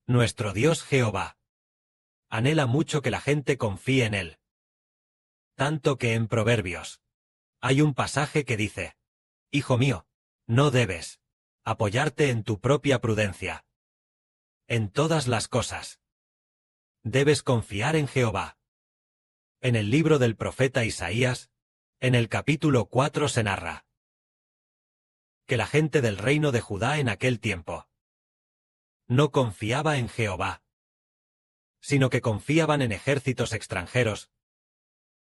Nuestro Dios Jehová anhela mucho que la gente confíe en Él. Tanto que en Proverbios hay un pasaje que dice: Hijo mío, no debes apoyarte en tu propia prudencia. En todas las cosas debes confiar en Jehová. En el libro del profeta Isaías, en el capítulo 4 se narra que la gente del reino de Judá en aquel tiempo no confiaba en Jehová, sino que confiaban en ejércitos extranjeros,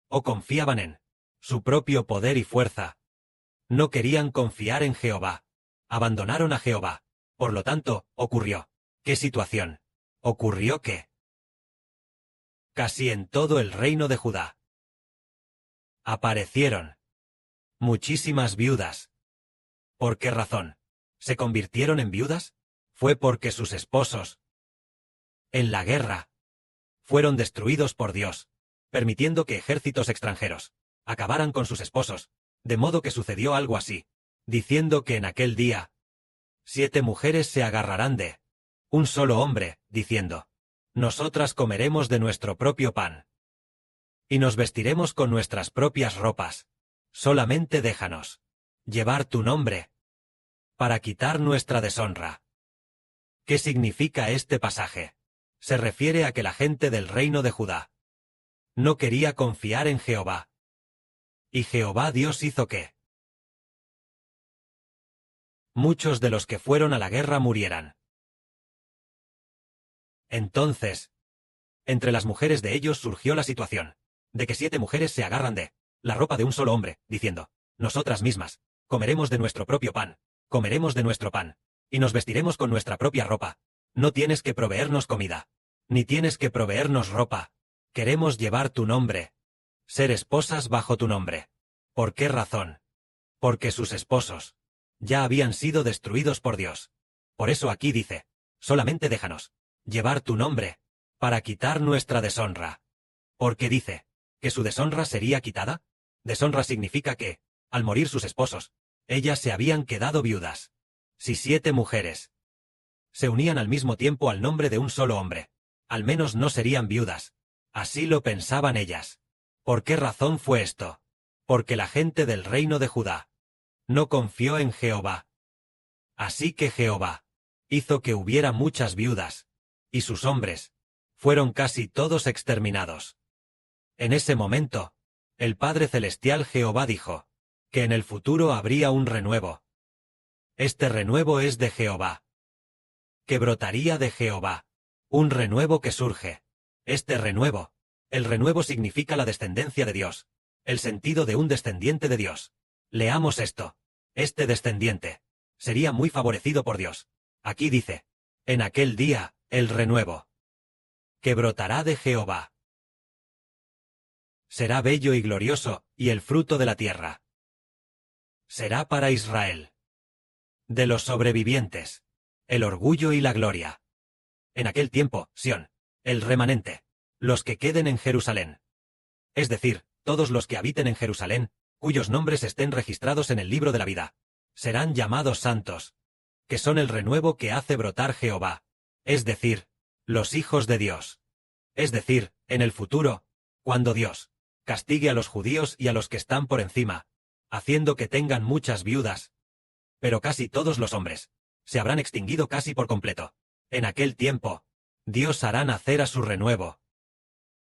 o confiaban en su propio poder y fuerza. No querían confiar en Jehová. Abandonaron a Jehová. Por lo tanto, ocurrió. ¿Qué situación? Ocurrió que casi en todo el reino de Judá aparecieron muchísimas viudas. ¿Por qué razón se convirtieron en viudas? Fue porque sus esposos en la guerra fueron destruidos por Dios, permitiendo que ejércitos extranjeros acabaran con sus esposos, de modo que sucedió algo así, diciendo que en aquel día 7 mujeres se agarrarán de un solo hombre, diciendo: Nosotras comeremos de nuestro propio pan y nos vestiremos con nuestras propias ropas. Solamente déjanos llevar tu nombre para quitar nuestra deshonra. ¿Qué significa este pasaje? Se refiere a que la gente del reino de Judá no quería confiar en Jehová. Y Jehová Dios hizo que muchos de los que fueron a la guerra murieran. Entonces, entre las mujeres de ellos surgió la situación de que 7 mujeres se agarran de la ropa de un solo hombre, diciendo: Nosotras mismas comeremos de nuestro propio pan, comeremos de nuestro pan, y nos vestiremos con nuestra propia ropa. No tienes que proveernos comida, ni tienes que proveernos ropa. Queremos llevar tu nombre, ser esposas bajo tu nombre. ¿Por qué razón? Porque sus esposos ya habían sido destruidos por Dios. Por eso aquí dice: solamente déjanos llevar tu nombre para quitar nuestra deshonra. Porque dice que su deshonra sería quitada. Deshonra significa que, al morir sus esposos, ellas se habían quedado viudas. Si 7 mujeres se unían al mismo tiempo al nombre de un solo hombre, al menos no serían viudas. Así lo pensaban ellas. ¿Por qué razón fue esto? Porque la gente del reino de Judá no confió en Jehová. Así que Jehová hizo que hubiera muchas viudas, y sus hombres fueron casi todos exterminados. En ese momento, el Padre Celestial Jehová dijo que en el futuro habría un renuevo. Este renuevo es de Jehová, que brotaría de Jehová, un renuevo que surge. Este renuevo, el renuevo significa la descendencia de Dios, el sentido de un descendiente de Dios. Leamos esto. Este descendiente sería muy favorecido por Dios. Aquí dice: en aquel día, el renuevo que brotará de Jehová será bello y glorioso, y el fruto de la tierra será para Israel. De los sobrevivientes, el orgullo y la gloria. En aquel tiempo, Sión, el remanente, los que queden en Jerusalén. Es decir, todos los que habiten en Jerusalén, cuyos nombres estén registrados en el libro de la vida, serán llamados santos, que son el renuevo que hace brotar Jehová, es decir, los hijos de Dios. Es decir, en el futuro, cuando Dios castigue a los judíos y a los que están por encima, haciendo que tengan muchas viudas. Pero casi todos los hombres se habrán extinguido casi por completo. En aquel tiempo, Dios hará nacer a su renuevo.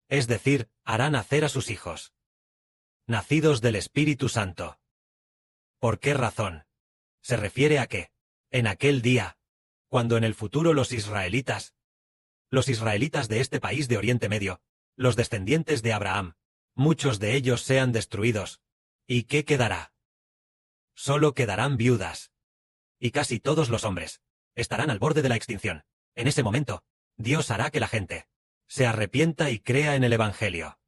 Es decir, hará nacer a sus hijos, nacidos del Espíritu Santo. ¿Por qué razón? Se refiere a que, en aquel día, cuando en el futuro los israelitas de este país de Oriente Medio, los descendientes de Abraham, muchos de ellos sean destruidos. ¿Y qué quedará? Solo quedarán viudas. Y casi todos los hombres estarán al borde de la extinción. En ese momento, Dios hará que la gente se arrepienta y crea en el Evangelio.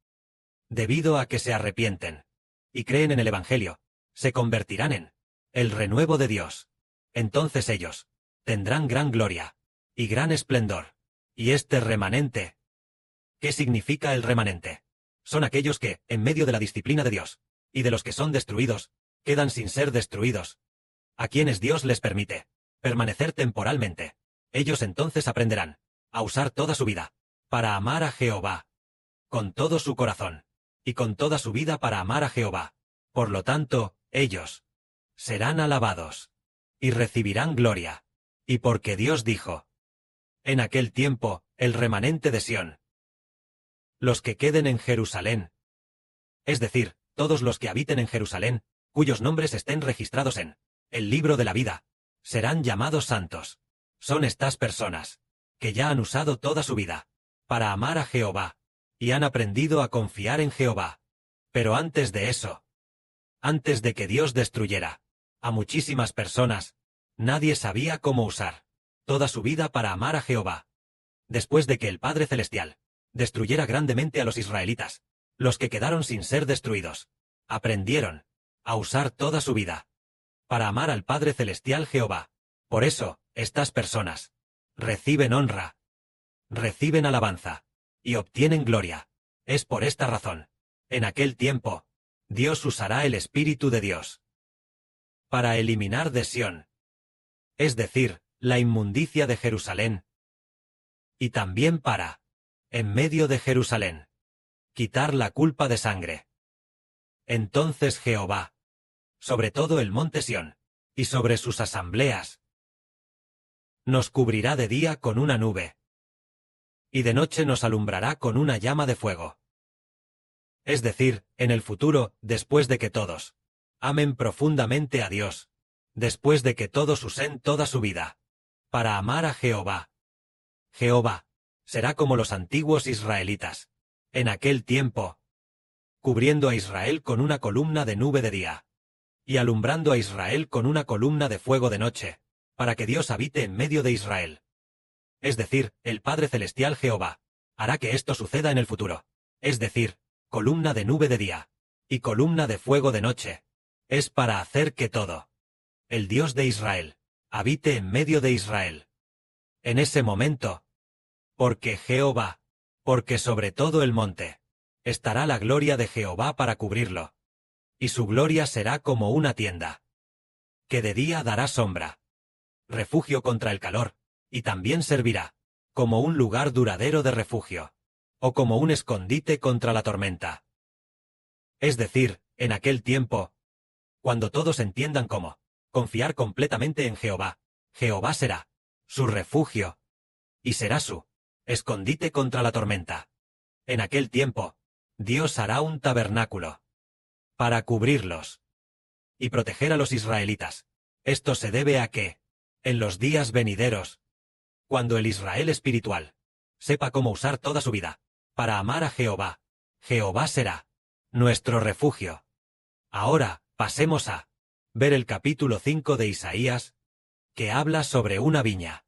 Debido a que se arrepienten y creen en el Evangelio, se convertirán en el renuevo de Dios. Entonces ellos tendrán gran gloria y gran esplendor. Y este remanente, ¿qué significa el remanente? Son aquellos que, en medio de la disciplina de Dios, y de los que son destruidos, quedan sin ser destruidos, a quienes Dios les permite permanecer temporalmente. Ellos entonces aprenderán a usar toda su vida, para amar a Jehová, con todo su corazón, y con toda su vida para amar a Jehová. Por lo tanto, ellos serán alabados, y recibirán gloria. Y porque Dios dijo, en aquel tiempo, el remanente de Sión, los que queden en Jerusalén, es decir, todos los que habiten en Jerusalén, cuyos nombres estén registrados en el libro de la vida, serán llamados santos. Son estas personas, que ya han usado toda su vida, para amar a Jehová, y han aprendido a confiar en Jehová. Pero antes de eso, antes de que Dios destruyera a muchísimas personas, nadie sabía cómo usar toda su vida para amar a Jehová. Después de que el Padre Celestial destruyera grandemente a los israelitas, los que quedaron sin ser destruidos, aprendieron a usar toda su vida para amar al Padre Celestial Jehová. Por eso, estas personas reciben honra, reciben alabanza, y obtienen gloria. Es por esta razón, en aquel tiempo, Dios usará el Espíritu de Dios para eliminar de Sión, es decir, la inmundicia de Jerusalén, y también para, en medio de Jerusalén, quitar la culpa de sangre. Entonces Jehová, sobre todo el monte Sión, y sobre sus asambleas, nos cubrirá de día con una nube, y de noche nos alumbrará con una llama de fuego. Es decir, en el futuro, después de que todos amen profundamente a Dios, después de que todos usen toda su vida para amar a Jehová. Jehová será como los antiguos israelitas, en aquel tiempo, cubriendo a Israel con una columna de nube de día, y alumbrando a Israel con una columna de fuego de noche, para que Dios habite en medio de Israel. Es decir, el Padre Celestial Jehová hará que esto suceda en el futuro. Es decir, columna de nube de día, y columna de fuego de noche. Es para hacer que todo, el Dios de Israel, habite en medio de Israel. En ese momento, porque Jehová, porque sobre todo el monte, estará la gloria de Jehová para cubrirlo. Y su gloria será como una tienda, que de día dará sombra, refugio contra el calor, y también servirá como un lugar duradero de refugio, o como un escondite contra la tormenta. Es decir, en aquel tiempo, cuando todos entiendan cómo confiar completamente en Jehová, Jehová será su refugio, y será su escondite contra la tormenta. En aquel tiempo, Dios hará un tabernáculo para cubrirlos y proteger a los israelitas. Esto se debe a que, en los días venideros, cuando el Israel espiritual sepa cómo usar toda su vida para amar a Jehová, Jehová será nuestro refugio. Ahora, pasemos a ver el capítulo 5 de Isaías, que habla sobre una viña.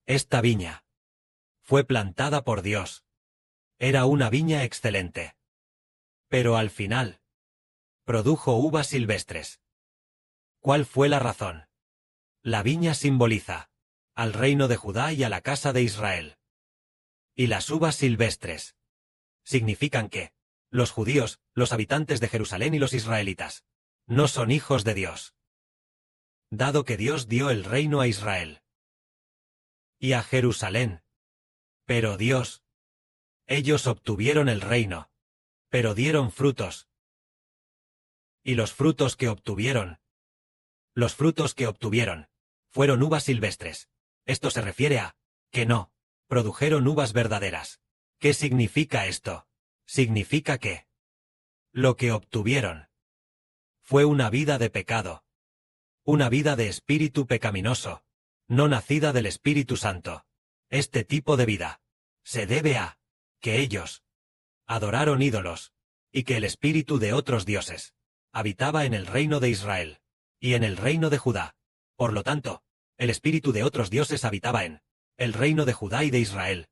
Esta viña fue plantada por Dios. Era una viña excelente. Pero al final, produjo uvas silvestres. ¿Cuál fue la razón? La viña simboliza al reino de Judá y a la casa de Israel. Y las uvas silvestres significan que los judíos, los habitantes de Jerusalén y los israelitas, no son hijos de Dios. Dado que Dios dio el reino a Israel y a Jerusalén. Pero ellos obtuvieron el reino, pero dieron frutos. Y los frutos que obtuvieron, fueron uvas silvestres. Esto se refiere a que no produjeron uvas verdaderas. ¿Qué significa esto? Significa que lo que obtuvieron fue una vida de pecado, una vida de espíritu pecaminoso, no nacida del Espíritu Santo. Este tipo de vida se debe a que ellos adoraron ídolos, y que el espíritu de otros dioses habitaba en el reino de Israel y en el reino de Judá. Por lo tanto, el espíritu de otros dioses habitaba en el reino de Judá y de Israel.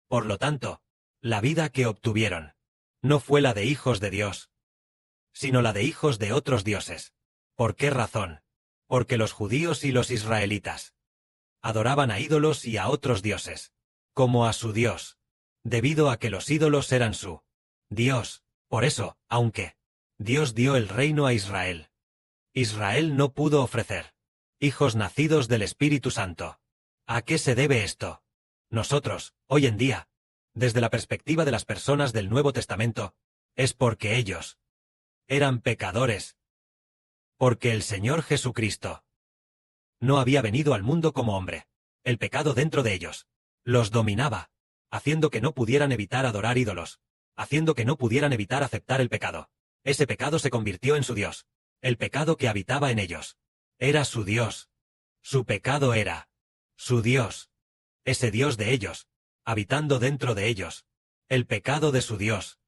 Por lo tanto, la vida que obtuvieron no fue la de hijos de Dios, sino la de hijos de otros dioses. ¿Por qué razón? Porque los judíos y los israelitas adoraban a ídolos y a otros dioses, como a su Dios, debido a que los ídolos eran su Dios. Por eso, aunque Dios dio el reino a Israel, Israel no pudo ofrecer hijos nacidos del Espíritu Santo. ¿A qué se debe esto? Nosotros, hoy en día, desde la perspectiva de las personas del Nuevo Testamento, es porque ellos eran pecadores. Porque el Señor Jesucristo no había venido al mundo como hombre. El pecado dentro de ellos los dominaba, haciendo que no pudieran evitar adorar ídolos, haciendo que no pudieran evitar aceptar el pecado. Ese pecado se convirtió en su Dios. El pecado que habitaba en ellos era su Dios. Su pecado era su Dios. Ese Dios de ellos, habitando dentro de ellos. El pecado de su Dios.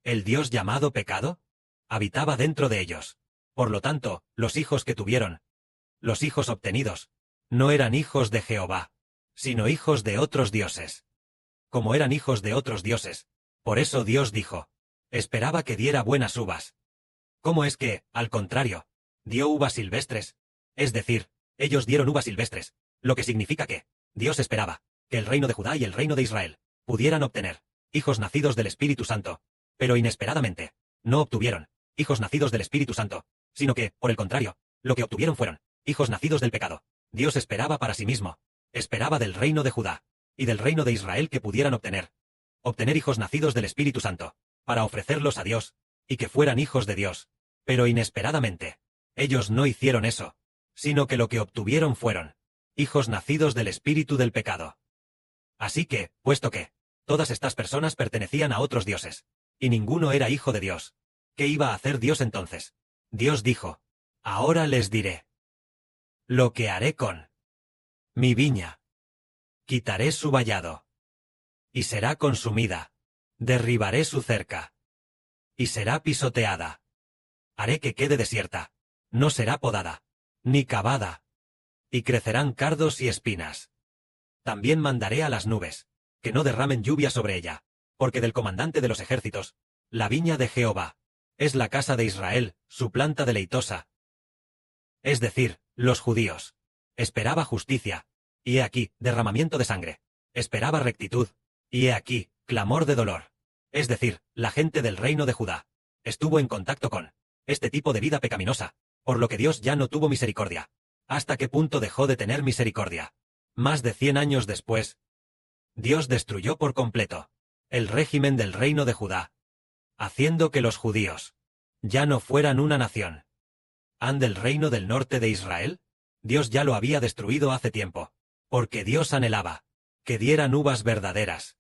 El Dios llamado pecado, habitaba dentro de ellos. Por lo tanto, los hijos que tuvieron, los hijos obtenidos, no eran hijos de Jehová, sino hijos de otros dioses. Como eran hijos de otros dioses, por eso Dios dijo, esperaba que diera buenas uvas. ¿Cómo es que, al contrario, dio uvas silvestres? Es decir, ellos dieron uvas silvestres, lo que significa que Dios esperaba que el reino de Judá y el reino de Israel pudieran obtener hijos nacidos del Espíritu Santo, pero inesperadamente, no obtuvieron hijos nacidos del Espíritu Santo, sino que, por el contrario, lo que obtuvieron fueron hijos nacidos del pecado. Dios esperaba para sí mismo, esperaba del reino de Judá y del reino de Israel que pudieran obtener hijos nacidos del Espíritu Santo, para ofrecerlos a Dios, y que fueran hijos de Dios. Pero inesperadamente, ellos no hicieron eso, sino que lo que obtuvieron fueron hijos nacidos del espíritu del pecado. Así que, puesto que todas estas personas pertenecían a otros dioses, y ninguno era hijo de Dios, ¿qué iba a hacer Dios entonces? Dios dijo, ahora les diré lo que haré con mi viña. Quitaré su vallado, y será consumida. Derribaré su cerca, y será pisoteada. Haré que quede desierta, no será podada, ni cavada, y crecerán cardos y espinas. También mandaré a las nubes, que no derramen lluvia sobre ella, porque del comandante de los ejércitos, la viña de Jehová, es la casa de Israel, su planta deleitosa. Es decir, los judíos. Esperaba justicia, y he aquí, derramamiento de sangre. Esperaba rectitud, y he aquí, clamor de dolor. Es decir, la gente del reino de Judá estuvo en contacto con este tipo de vida pecaminosa, por lo que Dios ya no tuvo misericordia. ¿Hasta qué punto dejó de tener misericordia? Más de 100 años después, Dios destruyó por completo el régimen del reino de Judá, haciendo que los judíos ya no fueran una nación. ¿Han del reino del norte de Israel? Dios ya lo había destruido hace tiempo, porque Dios anhelaba que dieran uvas verdaderas.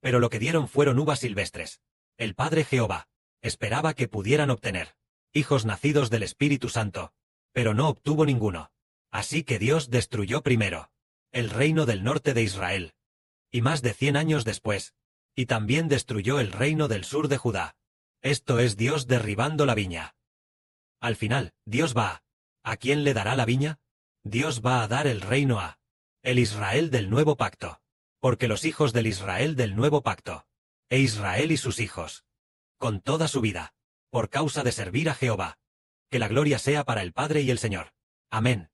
Pero lo que dieron fueron uvas silvestres. El Padre Jehová esperaba que pudieran obtener hijos nacidos del Espíritu Santo, pero no obtuvo ninguno. Así que Dios destruyó primero el reino del norte de Israel, y más de 100 años después, y también destruyó el reino del sur de Judá. Esto es Dios derribando la viña. Al final, Dios va ¿a quién le dará la viña? Dios va a dar el reino a el Israel del nuevo pacto, porque los hijos del Israel del nuevo pacto, e Israel y sus hijos, con toda su vida, por causa de servir a Jehová. Que la gloria sea para el Padre y el Señor. Amén.